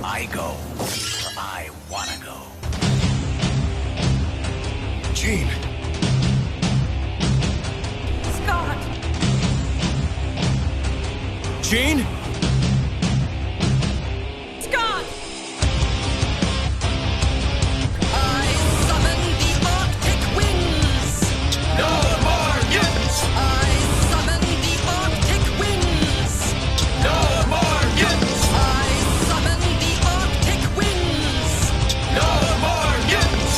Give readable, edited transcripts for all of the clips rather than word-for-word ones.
I go where I wanna go. Jean! Scott! Jean? Scott! I summon the Arctic winds! No more mutants! I summon the Arctic winds! No more mutants! I summon the Arctic winds! No more mutants!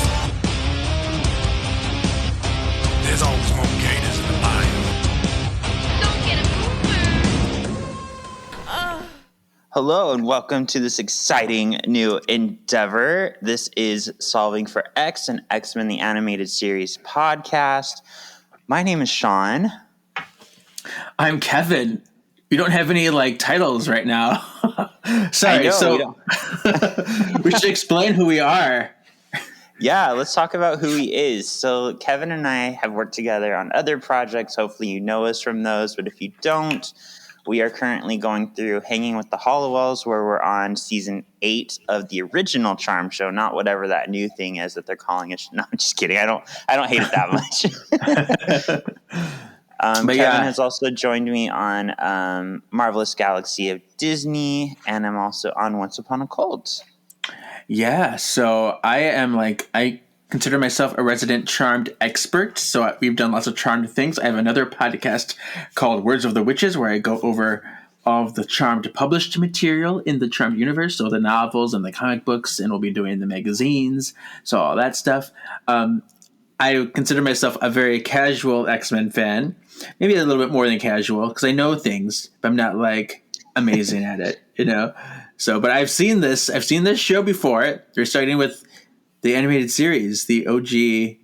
There's always more gators in the bayou. Don't get a Hello and welcome to this exciting new endeavor. This is Solving for X, an X-Men the Animated Series podcast. My name is Shawn. I'm Kevin. We don't have any titles right now. Sorry, we should explain who we are. Yeah, let's talk about who he is. So Kevin and I have worked together on other projects. Hopefully you know us from those, but if you don't, we are currently going through Hanging with the Hollowells, where we're on season 8 of the original Charm Show, not whatever that new thing is that they're calling it. No, I'm just kidding. I don't hate it that much. Kevin has also joined me on Marvelous Galaxy of Disney, and I'm also on Once Upon a Cult. Yeah, so I consider myself a resident Charmed expert. So we've done lots of Charmed things. I have another podcast called Words of the Witches, where I go over all of the Charmed published material in the Charmed universe. So the novels and the comic books, and we'll be doing the magazines. So all that stuff. I consider myself a very casual X-Men fan. Maybe a little bit more than casual, because I know things, but I'm not amazing at it, you know? So, but I've seen this show before. They're starting with the animated series, the OG,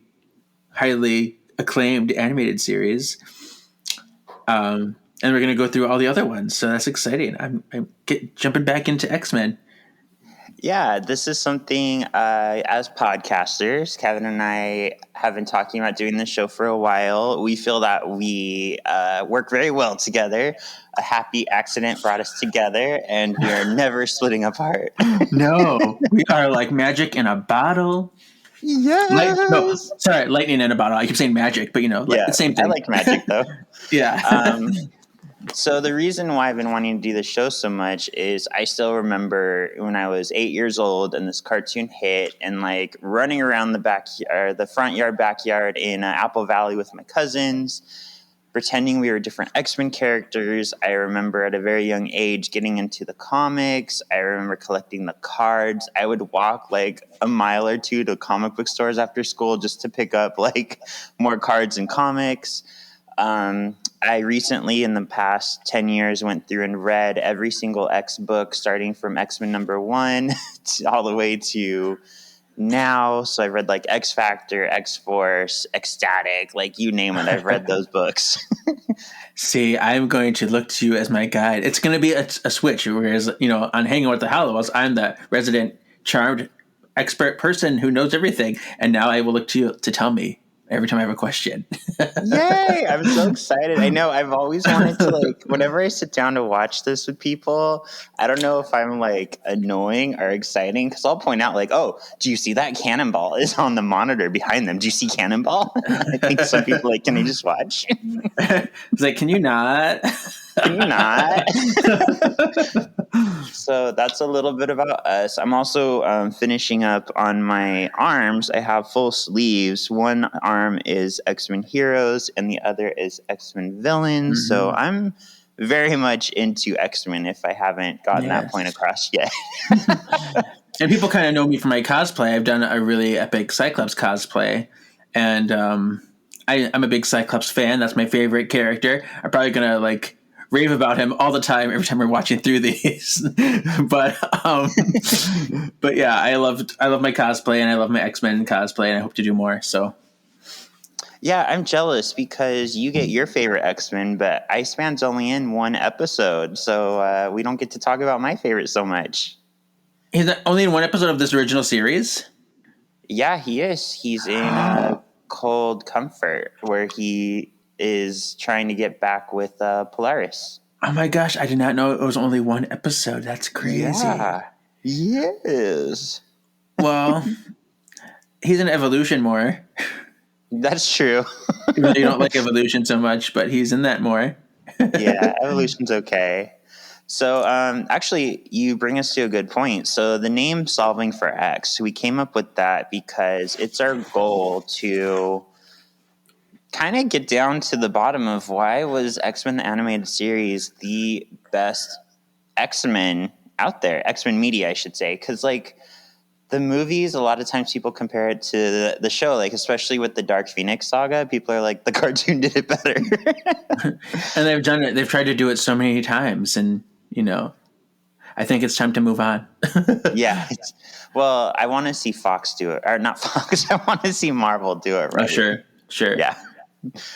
highly acclaimed animated series. And we're going to go through all the other ones. So that's exciting. I'm jumping back into X-Men. Yeah, this is something as podcasters, Kevin and I have been talking about doing this show for a while. We feel that we work very well together. A happy accident brought us together, and we are never splitting apart. No, we are like magic in a bottle. Yes. Lightning in a bottle. I keep saying magic, but the same thing. I like magic though. Yeah. So the reason why I've been wanting to do the show so much is I still remember when I was 8 years old and this cartoon hit, and running around the front yard, backyard in Apple Valley with my cousins, pretending we were different X-Men characters. I remember at a very young age getting into the comics. I remember collecting the cards. I would walk a mile or two to comic book stores after school just to pick up more cards and comics. I recently, in the past 10 years, went through and read every single X book, starting from X-Men #1 all the way to now. So I've read X Factor, X Force, Ecstatic, you name it. I've read those books. See, I'm going to look to you as my guide. It's going to be a switch, whereas, on Hanging with the Hollowells, I'm the resident Charmed expert person who knows everything. And now I will look to you to tell me every time I have a question. Yay! I'm so excited. I know I've always wanted to whenever I sit down to watch this with people, I don't know if I'm annoying or exciting, because I'll point out oh, do you see that Cannonball is on the monitor behind them? Do you see Cannonball? I think some people can you just watch? It's can you not? Can you not? So that's a little bit about us. I'm also finishing up on my arms. I have full sleeves. One arm is X-Men Heroes and the other is X-Men Villains. Mm-hmm. So I'm very much into X-Men if I haven't gotten that point across yet. And people kind of know me from my cosplay. I've done a really epic Cyclops cosplay. And I'm a big Cyclops fan. That's my favorite character. I'm probably going to rave about him all the time every time we're watching through these. but yeah, I love my cosplay, and I love my X-Men cosplay, and I hope to do more. So yeah, I'm jealous because you get your favorite X-Men, but Iceman's only in one episode, so we don't get to talk about my favorite so much. He's only in one episode of this original series? Yeah, he is. He's in Cold Comfort, where he is trying to get back with Polaris. Oh my gosh, I did not know it was only one episode. That's crazy. Yeah. Yes. Well, he's in Evolution more. That's true. Even though you don't like Evolution so much, but he's in that more. Yeah, Evolution's okay. So, actually, you bring us to a good point. So, the name Solving for X, we came up with that because it's our goal to kind of get down to the bottom of why was X-Men the animated series the best X-Men out there, X-Men media, I should say, because like the movies, a lot of times people compare it to the show, like especially with the Dark Phoenix saga, people are like the cartoon did it better. And they've done it. They've tried to do it so many times, and I think it's time to move on. Yeah. Well, I want to see Fox do it, or not Fox. I want to see Marvel do it right. Oh, sure. Yeah.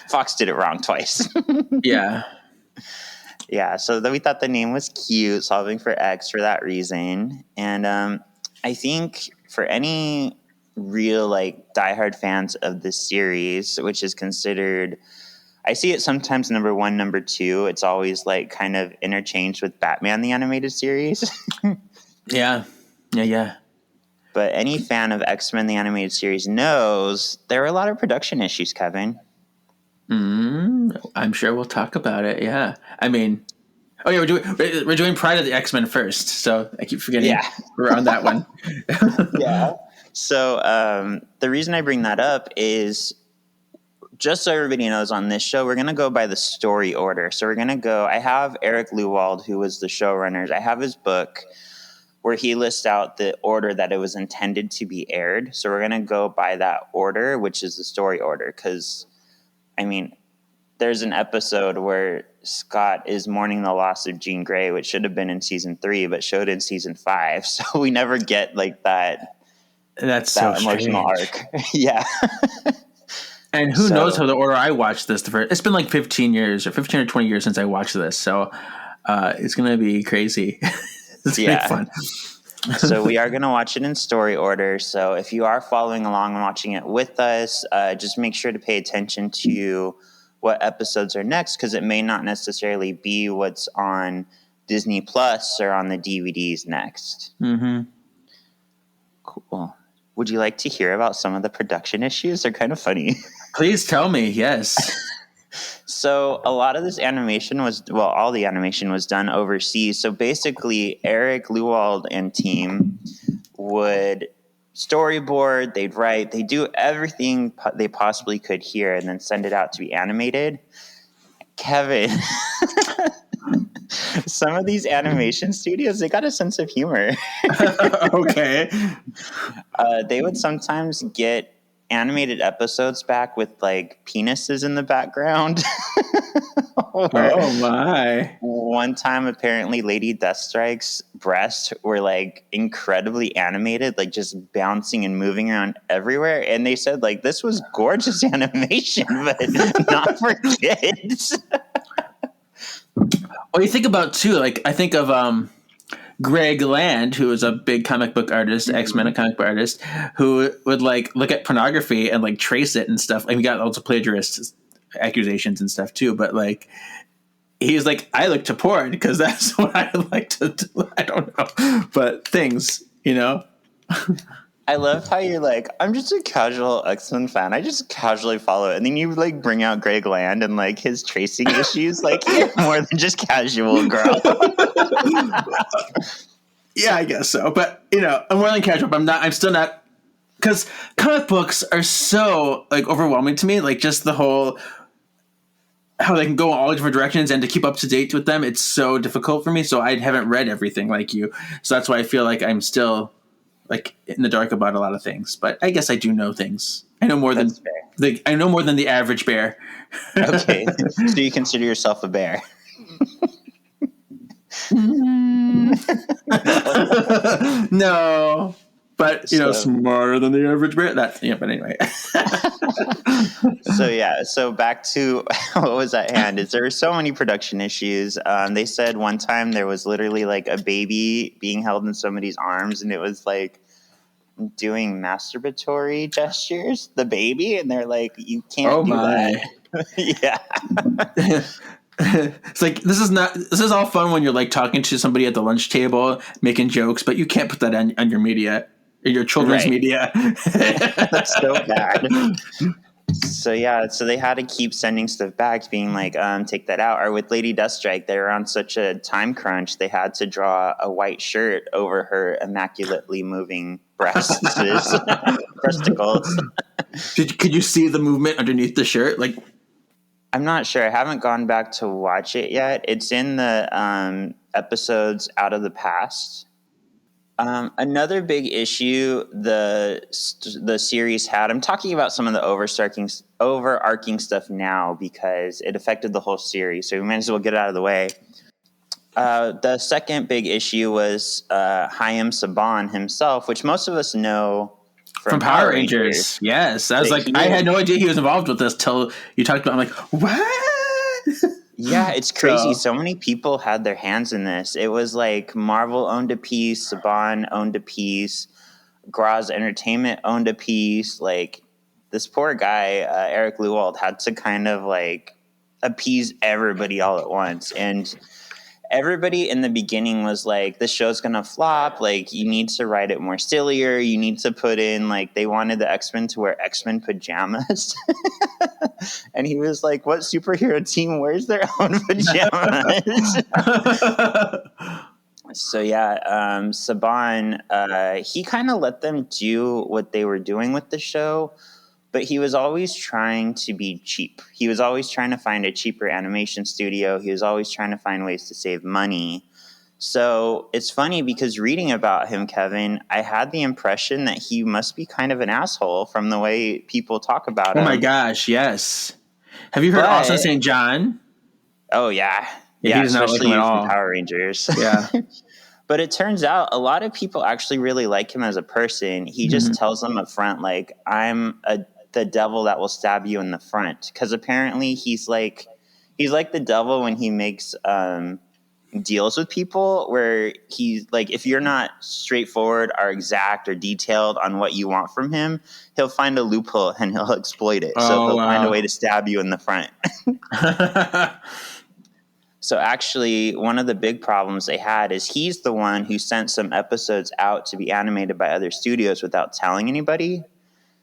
Fox did it wrong twice. Yeah. Yeah, so we thought the name was cute, Solving for X, for that reason. And I think for any real like diehard fans of this series, which is considered, I see it sometimes number one, number two. It's always like kind of interchanged with Batman the animated series. Yeah. But any fan of X-Men the animated series knows there are a lot of production issues, Kevin. I'm sure we'll talk about it. Yeah. I mean, oh yeah, we're doing Pride of the X-Men first, so I keep forgetting. Yeah. We're on that one. Yeah. So the reason I bring that up is just so everybody knows, on this show, we're going to go by the story order. So we're going to go, I have Eric Lewald, who was the showrunner. I have his book where he lists out the order that it was intended to be aired. So we're going to go by that order, which is the story order. Because, I mean, there's an episode where Scott is mourning the loss of Jean Grey, which should have been in season 3, but showed in season 5. So we never get like that. That's that so emotional strange. arc. Yeah. And who knows how the order I watched this. It's been like 15 years or 15 or 20 years since I watched this. So it's going to be crazy. It's going to be fun. So we are going to watch it in story order. So if you are following along and watching it with us, just make sure to pay attention to what episodes are next, because it may not necessarily be what's on Disney Plus or on the DVDs next. Mm-hmm. Cool. Would you like to hear about some of the production issues? They're kind of funny. Please tell me. Yes. So a lot of this animation all the animation was done overseas. So basically, Eric Lewald and team would storyboard, they'd write, they do everything they possibly could here and then send it out to be animated. Kevin, some of these animation studios, they got a sense of humor. Okay. They would sometimes get animated episodes back with like penises in the background. Oh my. One time, apparently, Lady Deathstrike's breasts were like incredibly animated, like just bouncing and moving around everywhere. And they said like this was gorgeous animation, but not for kids. Well, you think about too, like I think of Greg Land, who is a big comic book artist, X-Men comic book artist, who would like look at pornography and like trace it and stuff. And we got also plagiarist accusations and stuff too. But like, he's like, I look to porn because that's what I like to do. I don't know, but things, I love how you're like, I'm just a casual X-Men fan. I just casually follow it. And then you like bring out Greg Land and like his tracing issues. Like, you're more than just casual, girl. Yeah, I guess so. But, I'm more than casual, but I'm still not, because comic books are so like overwhelming to me. Like just the whole, how they can go in all different directions and to keep up to date with them. It's so difficult for me. So I haven't read everything like you. So that's why I feel like I'm still like in the dark about a lot of things, but I guess I do know things. I know more than the average bear. Okay, so you consider yourself a bear? No, but smarter than the average bear. But anyway. So back to what was at hand. Is there were so many production issues. They said one time there was literally like a baby being held in somebody's arms, and it was like doing masturbatory gestures, the baby, and they're like, you can't do that. Yeah. It's like this is all fun when you're like talking to somebody at the lunch table making jokes, but you can't put that on your media, your children's Right. media. That's so bad. So yeah, so they had to keep sending stuff back, being like, take that out. Or with Lady Deathstrike, they were on such a time crunch, they had to draw a white shirt over her immaculately moving breasts, breasticles. Could you see the movement underneath the shirt? Like, I'm not sure. I haven't gone back to watch it yet. It's in the episodes Out of the Past. Another big issue the series had. I'm talking about some of the overarching stuff now because it affected the whole series. So we might as well get it out of the way. The second big issue was Chaim Saban himself, which most of us know from Power Rangers. Yes, I was like, I had no idea he was involved with this till you talked about. I'm like, what? Yeah, it's crazy. So many people had their hands in this. It was like Marvel owned a piece, Saban owned a piece, Graz Entertainment owned a piece. Like this poor guy, Eric Lewald, had to kind of like appease everybody all at once. And everybody in the beginning was like, this show's gonna flop, like you need to write it more sillier, you need to put in, like, they wanted the X-Men to wear X-Men pajamas. And he was like, what superhero team wears their own pajamas? So yeah, Saban, he kind of let them do what they were doing with the show, but he was always trying to be cheap. He was always trying to find a cheaper animation studio. He was always trying to find ways to save money. So it's funny because reading about him, Kevin, I had the impression that he must be kind of an asshole from the way people talk about him. Oh my gosh, yes. Have you heard Austin St. John? Oh yeah. Yeah, he does not like him at all. Power Rangers. Yeah. But it turns out a lot of people actually really like him as a person. He just tells them up front, like, I'm the devil that will stab you in the front. Because apparently he's like the devil when he makes deals with people, where he's like, if you're not straightforward or exact or detailed on what you want from him, he'll find a loophole and he'll exploit it. So he'll find a way to stab you in the front. So actually, one of the big problems they had is he's the one who sent some episodes out to be animated by other studios without telling anybody.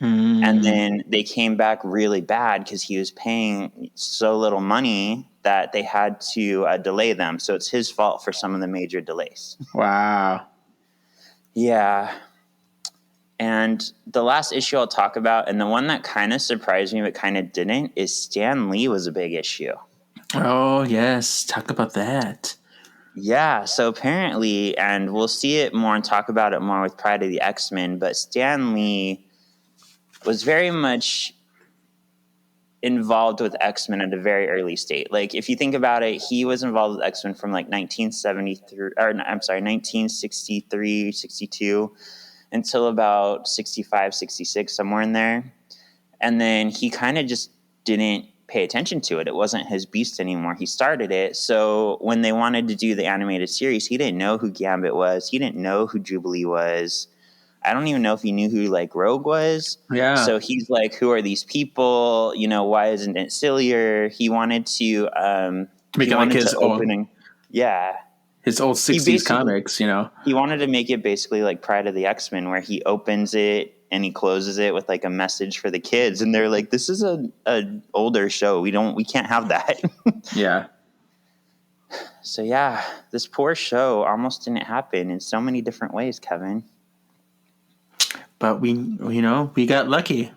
And then they came back really bad because he was paying so little money that they had to delay them. So it's his fault for some of the major delays. Wow. Yeah. And the last issue I'll talk about, and the one that kind of surprised me but kind of didn't, is Stan Lee was a big issue. Oh, yes. Talk about that. Yeah, so apparently, and we'll see it more and talk about it more with Pride of the X-Men, but Stan Lee was very much involved with X-Men at a very early state. Like, if you think about it, he was involved with X-Men from like 1963, 62 until about 65, 66, somewhere in there. And then he kind of just didn't pay attention to it. It wasn't his beast anymore. He started it. So when they wanted to do the animated series, he didn't know who Gambit was. He didn't know who Jubilee was. I don't even know if he knew who like Rogue was. Yeah. So he's like, who are these people? You know, why isn't it sillier? He wanted to make it like his opening. Yeah. His old 60s comics, you know. He wanted to make it basically like Pride of the X-Men, where he opens it and he closes it with like a message for the kids, and they're like, this is a older show. We can't have that. Yeah. So yeah, this poor show almost didn't happen in so many different ways, Kevin. But we got lucky.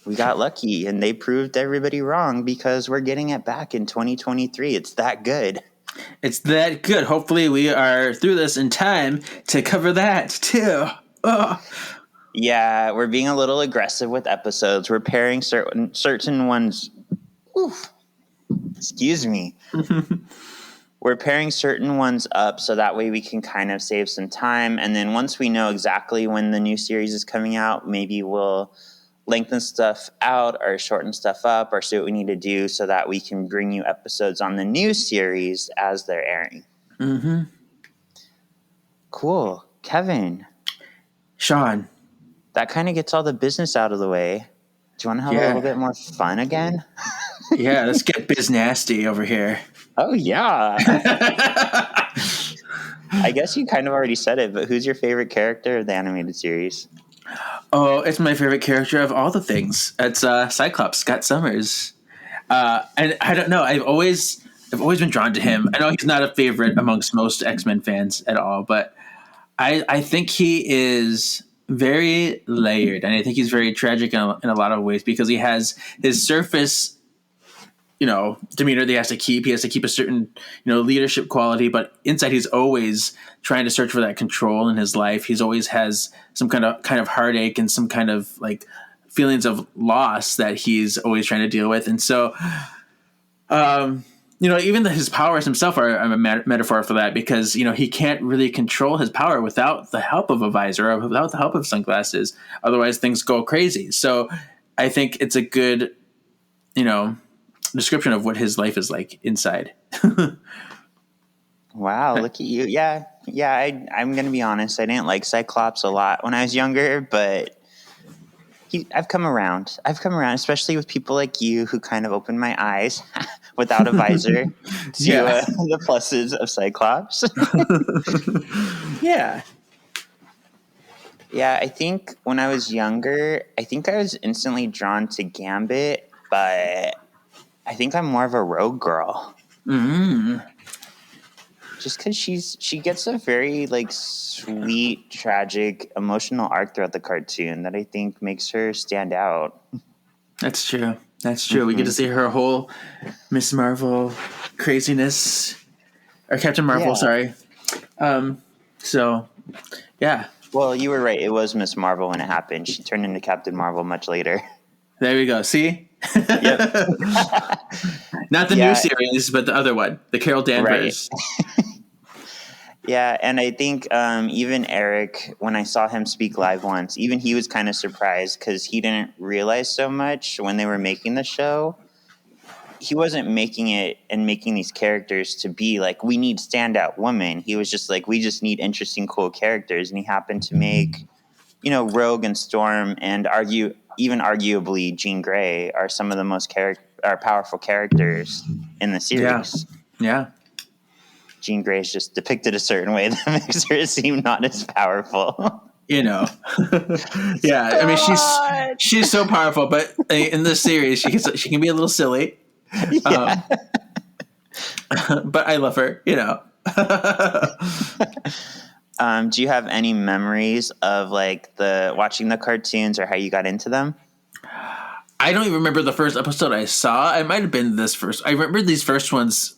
We got lucky, and they proved everybody wrong because we're getting it back in 2023. It's that good. It's that good. Hopefully we are through this in time to cover that too. Oh. Yeah, we're being a little aggressive with episodes. We're pairing certain ones. Oof, excuse me. We're pairing certain ones up so that way we can kind of save some time. And then once we know exactly when the new series is coming out, maybe we'll lengthen stuff out or shorten stuff up or see what we need to do so that we can bring you episodes on the new series as they're airing. Mm-hmm. Cool. Kevin. Shawn. That kind of gets all the business out of the way. Do you want to have a little bit more fun again? Yeah, let's get biz nasty over here. Oh yeah. I guess you kind of already said it, but who's your favorite character of the animated series? Oh, it's my favorite character of all the things. It's Cyclops, Scott Summers. And I don't know. I've always been drawn to him. I know he's not a favorite amongst most X-Men fans at all, but I think he is very layered, and I think he's very tragic in a lot of ways because he has his surface, demeanor that he has to keep. He has to keep a certain, leadership quality, but inside he's always trying to search for that control in his life. He's always has some kind of heartache and some kind of like feelings of loss that he's always trying to deal with. And so, even his powers himself are a metaphor for that because, he can't really control his power without the help of a visor or without the help of sunglasses. Otherwise things go crazy. So I think it's a good, description of what his life is like inside. Wow, look at you. Yeah. I'm going to be honest. I didn't like Cyclops a lot when I was younger, but I've come around. Especially with people like you who kind of opened my eyes without a visor to the pluses of Cyclops. Yeah. Yeah, I think when I was younger, I was instantly drawn to Gambit, but I think I'm more of a rogue girl. Just because she gets a very like sweet, tragic, emotional arc throughout the cartoon that I think makes her stand out. That's true. We get to see her whole Miss Marvel craziness, or Captain Marvel. Yeah. Sorry. So, yeah. Well, you were right. It was Miss Marvel when it happened. She turned into Captain Marvel much later. There we go. See? Yep. Not the new series, but the other one, the Carol Danvers. Right. Yeah, and I think even Eric, when I saw him speak live once, even he was kind of surprised because he didn't realize so much when they were making the show. He wasn't making it and making these characters to be like, we need standout women. He was just like, we just need interesting, cool characters. And he happened to make, Rogue and Storm and arguably Jean Grey are some of the most powerful characters in the series. Yeah. Jean Grey is just depicted a certain way that makes her seem not as powerful. Yeah. I mean, she's so powerful, but in this series, she can be a little silly. Yeah. But I love her. Do you have any memories of like watching the cartoons or how you got into them? I don't even remember the first episode I saw. It might have been this first. I remember these first ones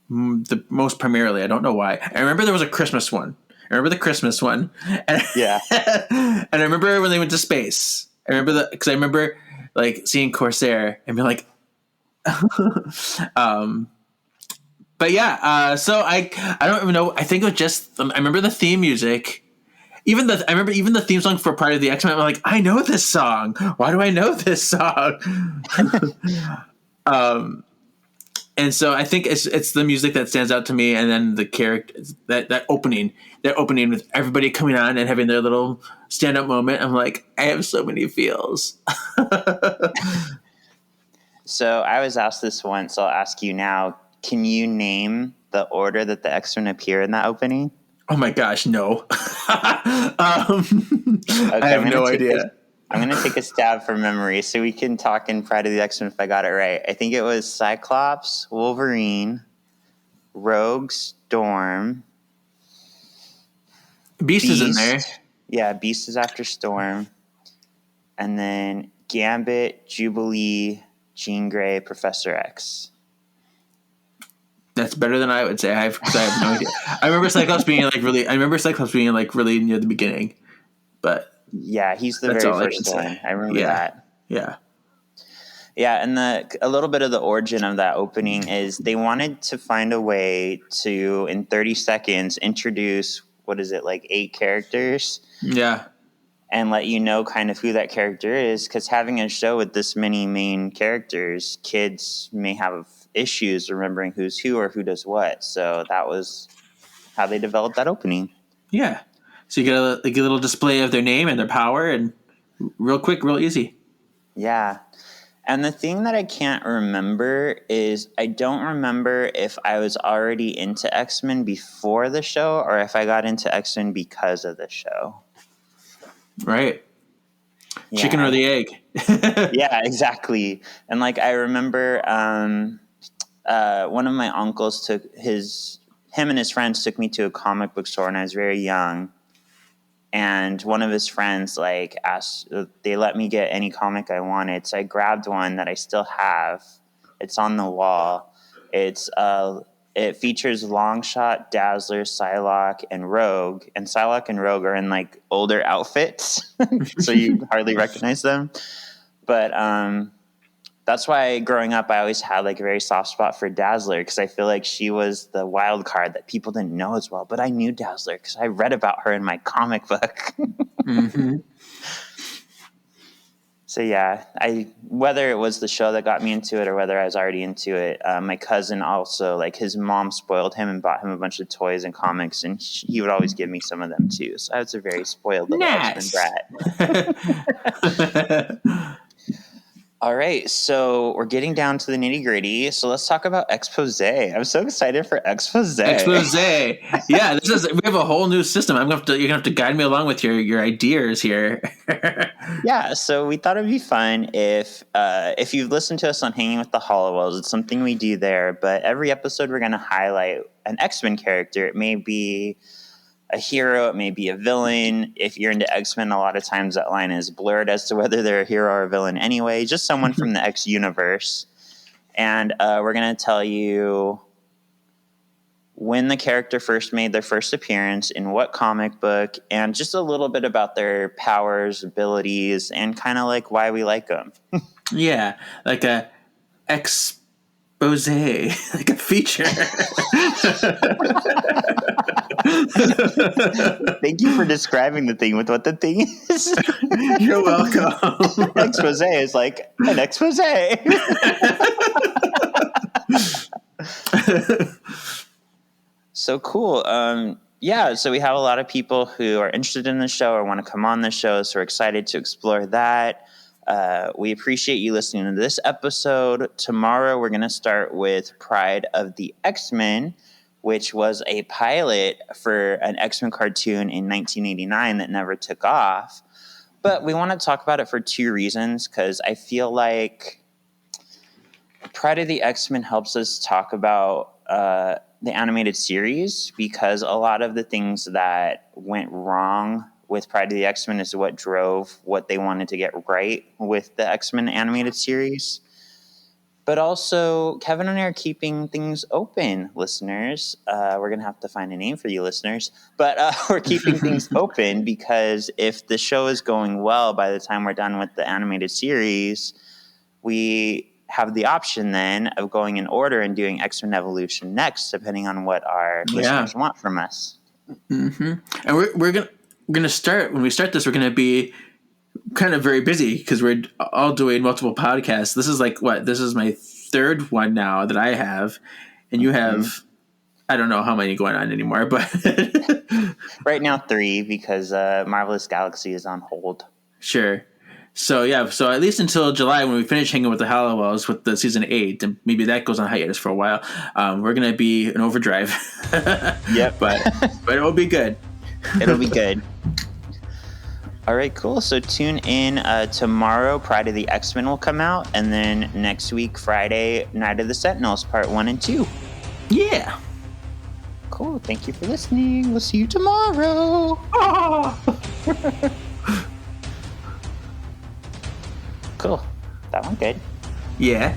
the most primarily. I don't know why. I remember there was a Christmas one. I remember the Christmas one. And, yeah. And I remember when they went to space. I remember because I remember like seeing Corsair and being like, but yeah. So I don't even know. I think it was just. I remember the theme music. I remember the theme song for Part of the X-Men. I'm like, I know this song. Why do I know this song? And so I think it's the music that stands out to me, and then the character that opening with everybody coming on and having their little stand up moment. I'm like, I have so many feels. So I was asked this once. I'll ask you now. Can you name the order that the X-Men appear in that opening? Oh my gosh, no. I have no idea. I'm going to take a stab for memory so we can talk in Pride of the X-Men if I got it right. I think it was Cyclops, Wolverine, Rogue, Storm. Beast is in there. Yeah, Beast is after Storm. And then Gambit, Jubilee, Jean Grey, Professor X. That's better than I would say. I have no idea. I remember Cyclops being like really near the beginning, but yeah, he's the very first one. I remember that. Yeah. Yeah, and a little bit of the origin of that opening is they wanted to find a way to, in 30 seconds, introduce, 8 characters? Yeah. And let you know kind of who that character is, because having a show with this many main characters, kids may have issues remembering who's who or who does what. So that was how they developed that opening. Yeah. So you get a little display of their name and their power, and real quick, real easy. Yeah. And the thing that I can't remember is I don't remember if I was already into X-Men before the show or if I got into X-Men because of the show. Right. Yeah. Chicken or the egg. Yeah, exactly. And like I remember one of my uncles him and his friends took me to a comic book store when I was very young. And one of his friends like asked, they let me get any comic I wanted. So I grabbed one that I still have. It's on the wall. It features Longshot, Dazzler, Psylocke, and Rogue. And Psylocke and Rogue are in like older outfits, so you hardly recognize them. But that's why growing up, I always had like a very soft spot for Dazzler because I feel like she was the wild card that people didn't know as well. But I knew Dazzler because I read about her in my comic book. Mm-hmm. So yeah, whether it was the show that got me into it or whether I was already into it, my cousin also, like his mom spoiled him and bought him a bunch of toys and comics, and he would always give me some of them too. So I was a very spoiled little X-Men brat. All right, so we're getting down to the nitty-gritty. So let's talk about Expose. I'm so excited for Expose. Expose. Yeah, we have a whole new system. You're gonna have to guide me along with your ideas here. Yeah, so we thought it'd be fun if you've listened to us on Hanging with the Hollowells, it's something we do there. But every episode, we're gonna highlight an X-Men character. It may be a hero, it may be a villain. If you're into X-Men, a lot of times that line is blurred as to whether they're a hero or a villain anyway, just someone from the X universe. And we're going to tell you when the character first made their first appearance, in what comic book, and just a little bit about their powers, abilities, and kind of like why we like them. Yeah, like a expose, like a feature. Thank you for describing the thing with what the thing is. You're welcome. Expose is like an expose. So cool. Yeah, so we have a lot of people who are interested in the show or want to come on the show, so we're excited to explore that. We appreciate you listening to this episode. Tomorrow we're going to start with Pride of the X-Men, which was a pilot for an X-Men cartoon in 1989 that never took off. But we want to talk about it for two reasons, because I feel like Pride of the X-Men helps us talk about the animated series, because a lot of the things that went wrong with Pride of the X-Men is what drove what they wanted to get right with the X-Men animated series. But also, Kevin and I are keeping things open, listeners. We're going to have to find a name for you, listeners. But we're keeping things open because if the show is going well by the time we're done with the animated series, we have the option then of going in order and doing X-Men Evolution next, depending on what our listeners want from us. Mm-hmm. And we're gonna start, when we start this, we're gonna be kind of very busy because we're all doing multiple podcasts. This is this is my third one now that I have, and you have, I don't know how many going on anymore, but right now 3 because Marvelous Galaxy is on hold. Sure. So yeah, so at least until July when we finish Hanging with the Hollowells with the season 8, and maybe that goes on hiatus for a while, we're gonna be in overdrive. Yep. but it'll be good. It'll be good. All right, cool. So tune in tomorrow. Pride of the X-Men will come out, and then next week, Friday, Night of the Sentinels, part 1 and 2. Yeah. Cool. Thank you for listening. We'll see you tomorrow. Cool. That went good. Yeah.